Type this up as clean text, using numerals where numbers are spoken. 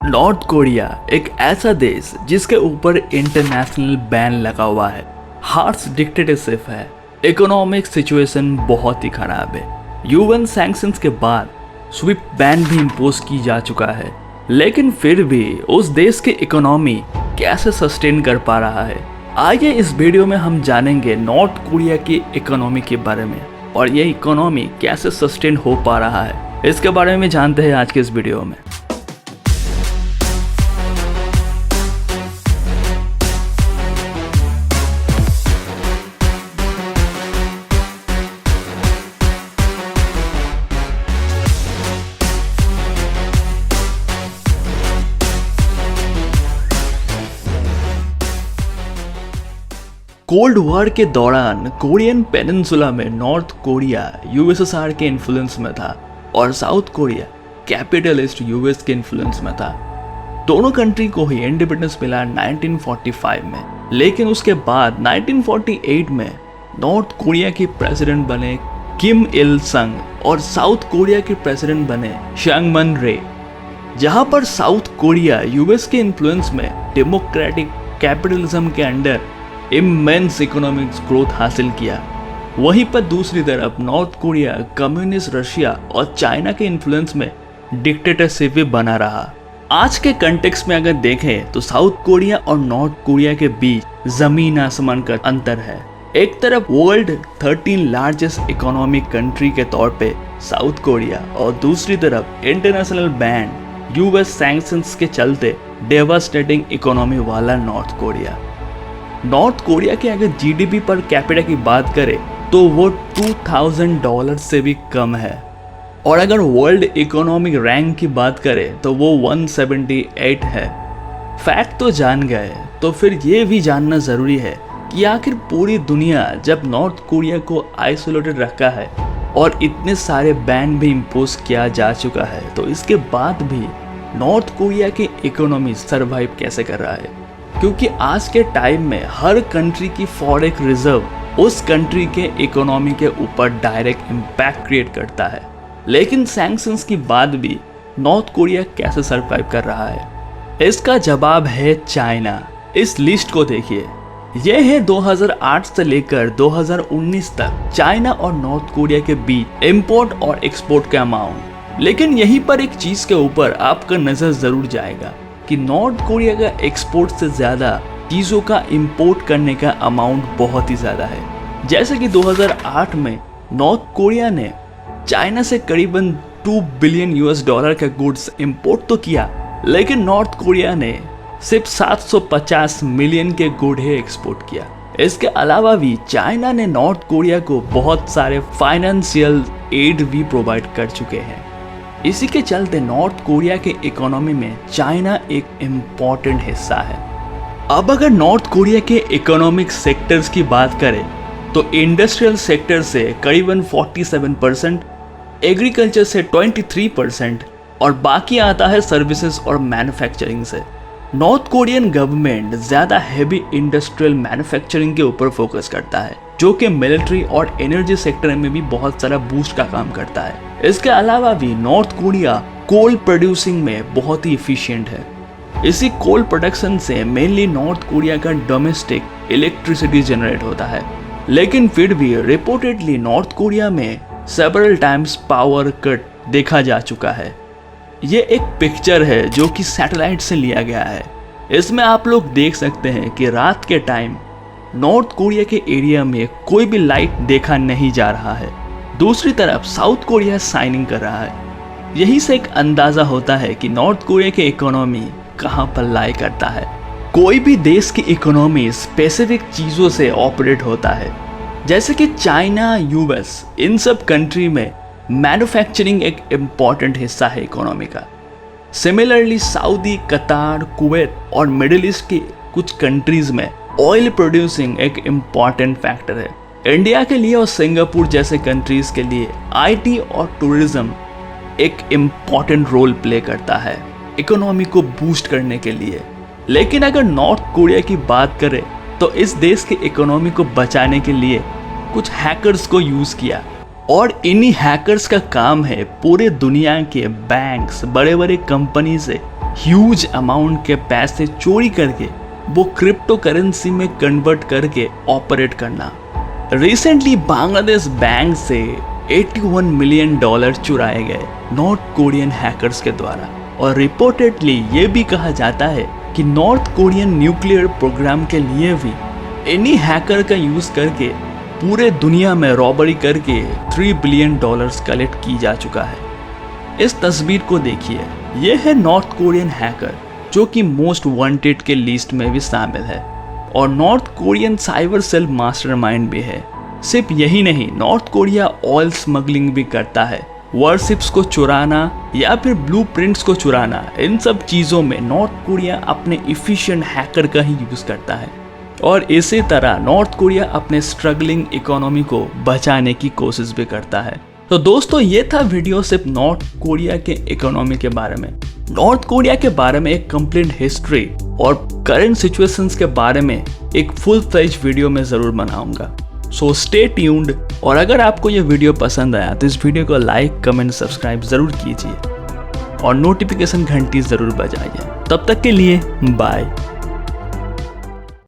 North Korea एक ऐसा देश जिसके ऊपर इंटरनेशनल बैन लगा हुआ है, हार्श डिक्टेटरशिप है, इकोनॉमिक सिचुएशन बहुत ही खराब है। यूएन सैंक्शंस के बाद स्विफ्ट बैन भी इम्पोज की जा चुका है, लेकिन फिर भी उस देश की इकोनॉमी कैसे सस्टेन कर पा रहा है। आइए इस वीडियो में हम जानेंगे नॉर्थ कोरिया की इकोनॉमी के बारे में और ये इकोनॉमी कैसे सस्टेन हो पा रहा है, इसके बारे में जानते हैं आज के इस वीडियो में। कोल्ड वॉर के दौरान कोरियन पेनिनसुला में नॉर्थ कोरिया यूएसएसआर के इन्फ्लुएंस में था और साउथ कोरिया कैपिटलिस्ट यूएस के इन्फ्लुएंस में था। दोनों कंट्री को ही इंडिपेंडेंस मिला 1945 में, लेकिन उसके बाद 1948 में नॉर्थ कोरिया के प्रेसिडेंट बने किम इल संग और साउथ कोरिया के प्रेसिडेंट बने चांग मन रे। जहां पर साउथ कोरिया यूएस के इन्फ्लुएंस में डेमोक्रेटिक कैपिटलिज्म के अंडर इमेंस इकोनॉमिक ग्रोथ हासिल किया, वहीं पर दूसरी तरफ नॉर्थ कोरिया कम्युनिस्ट रशिया और चाइना के इन्फ्लुएंस में डिक्टेटरशिप भी बना रहा। आज के कंटेक्स्ट में अगर देखें तो साउथ कोरिया और नॉर्थ कोरिया के बीच जमीन आसमान का अंतर है। एक तरफ वर्ल्ड 13 लार्जेस्ट इकोनॉमिक कंट्री के तौर पे साउथ कोरिया और दूसरी तरफ इंटरनेशनल बैन यूएस सैंक्शंस के चलते डेवास्टेटिंग इकोनॉमी वाला नॉर्थ कोरिया। नॉर्थ कोरिया के अगर जीडीपी पर कैपिटा की बात करें तो वो $2000 से भी कम है, और अगर वर्ल्ड इकोनॉमिक रैंक की बात करें तो वो 178 है। फैक्ट तो जान गए, तो फिर ये भी जानना ज़रूरी है कि आखिर पूरी दुनिया जब नॉर्थ कोरिया को आइसोलेटेड रखा है और इतने सारे बैन भी इम्पोज किया जा चुका है, तो इसके बाद भी नॉर्थ कोरिया की इकोनॉमी सर्वाइव कैसे कर रहा है। क्योंकि आज के टाइम में हर कंट्री की फॉरेक्स रिजर्व उस कंट्री के इकोनॉमी के ऊपर डायरेक्ट इम्पैक्ट क्रिएट करता है। लेकिन सैंक्शंस की बाद भी नॉर्थ कोरिया कैसे सरवाइव कर रहा है, इसका जवाब है चाइना। इस लिस्ट को देखिए, यह है 2008 से लेकर 2019 तक चाइना और नॉर्थ कोरिया के बीच इंपोर्ट और एक्सपोर्ट का अमाउंट। लेकिन यहीं पर एक चीज के ऊपर आपका नजर जरूर जाएगा कि नॉर्थ कोरिया का एक्सपोर्ट से ज़्यादा चीज़ों का इंपोर्ट करने का अमाउंट बहुत ही ज़्यादा है। जैसे कि 2008 में नॉर्थ कोरिया ने चाइना से करीबन $2 बिलियन का गुड्स इंपोर्ट तो किया, लेकिन नॉर्थ कोरिया ने सिर्फ 750 मिलियन के गुड ही एक्सपोर्ट किया। इसके अलावा भी चाइना ने नॉर्थ कोरिया को बहुत सारे फाइनेंशियल एड भी प्रोवाइड कर चुके हैं। इसी के चलते नॉर्थ कोरिया के इकोनॉमी में चाइना एक इम्पॉर्टेंट हिस्सा है। अब अगर नॉर्थ कोरिया के इकोनॉमिक सेक्टर्स की बात करें तो इंडस्ट्रियल सेक्टर से करीबन 47%, एग्रीकल्चर से 23% और बाकी आता है सर्विसेज और मैन्युफैक्चरिंग से। नॉर्थ कोरियन गवर्नमेंट ज़्यादा हैवी इंडस्ट्रियल मैन्युफैक्चरिंग के ऊपर फोकस करता है, जो कि मिलिट्री और एनर्जी सेक्टर में भी बहुत सारा बूस्ट का काम करता है। इसके अलावा भी नॉर्थ कोरिया कोल प्रोड्यूसिंग में बहुत ही इफिशिएंट है। इसी कोल प्रोडक्शन से मेनली नॉर्थ कोरिया का डोमेस्टिक इलेक्ट्रिसिटी जनरेट होता है। लेकिन फिर भी रिपोर्टेडली नॉर्थ कोरिया में सेवरल टाइम्स पावर कट देखा जा चुका है। ये एक पिक्चर है जो कि सैटेलाइट से लिया गया है। इसमें आप लोग देख सकते हैं कि रात के टाइम नॉर्थ कोरिया के एरिया में कोई भी लाइट देखा नहीं जा रहा है। दूसरी तरफ साउथ कोरिया साइनिंग कर रहा है। यही से एक अंदाजा होता है कि नॉर्थ कोरिया की इकोनॉमी कहां पर लाई करता है। कोई भी देश की इकोनॉमी स्पेसिफिक चीज़ों से ऑपरेट होता है, जैसे कि चाइना, यूएस, इन सब कंट्री में मैन्युफैक्चरिंग एक इम्पॉर्टेंट हिस्सा है इकोनॉमी का। सिमिलरली सऊदी, कतार, कुवैत और मिडिल ईस्ट की कुछ कंट्रीज में ऑयल प्रोड्यूसिंग एक इम्पॉर्टेंट फैक्टर है। इंडिया के लिए और सिंगापुर जैसे कंट्रीज के लिए आईटी और टूरिज्म एक इम्पॉर्टेंट रोल प्ले करता है इकोनॉमी को बूस्ट करने के लिए। लेकिन अगर नॉर्थ कोरिया की बात करें तो इस देश की इकोनॉमी को बचाने के लिए कुछ हैकर्स को यूज़ किया और इन्हीं हैकर्स का काम है पूरे दुनिया के बैंक्स, बड़े बड़े कंपनी से ह्यूज अमाउंट के पैसे चोरी करके वो क्रिप्टो करेंसी में कन्वर्ट करके ऑपरेट करना। रिसेंटली बांग्लादेश बैंक से $81 मिलियन चुराए गए नॉर्थ कोरियन हैकर्स के द्वारा, और रिपोर्टेडली ये भी कहा जाता है कि नॉर्थ कोरियन न्यूक्लियर प्रोग्राम के लिए भी इन्हीं हैकर का यूज करके पूरे दुनिया में रॉबरी करके $3 बिलियन कलेक्ट की जा चुका है। इस तस्वीर को देखिए, ये है नॉर्थ कोरियन हैकर जो कि मोस्ट वांटेड के लिस्ट में भी शामिल है, और North Korean cyber cell mastermind भी है। सिर्फ यही नहीं, नॉर्थ कोरिया ऑयल स्मगलिंग भी करता है। वॉरशिप्स को चुराना या फिर ब्लूप्रिंट्स को चुराना, इन सब चीज़ों में नॉर्थ कोरिया अपने इफिशिएंट हैकर का ही यूज़ करता है। और इसी तरह नॉर्थ कोरिया अपने स्ट्रगलिंग इकोनॉमी को बचाने की कोशिश भी करता है। तो दोस्तों, ये था वीडियो सिर्फ नॉर्थ कोरिया के इकोनॉमी के बारे में। नॉर्थ कोरिया के बारे में एक कंप्लीट हिस्ट्री और करंट सिचुएशंस के बारे में एक फुल फ्लेज वीडियो में ज़रूर बनाऊंगा। सो स्टे ट्यून्ड, और अगर आपको ये वीडियो पसंद आया तो इस वीडियो को लाइक, कमेंट, सब्सक्राइब ज़रूर कीजिए और नोटिफिकेशन घंटी ज़रूर बजाइए। तब तक के लिए बाय।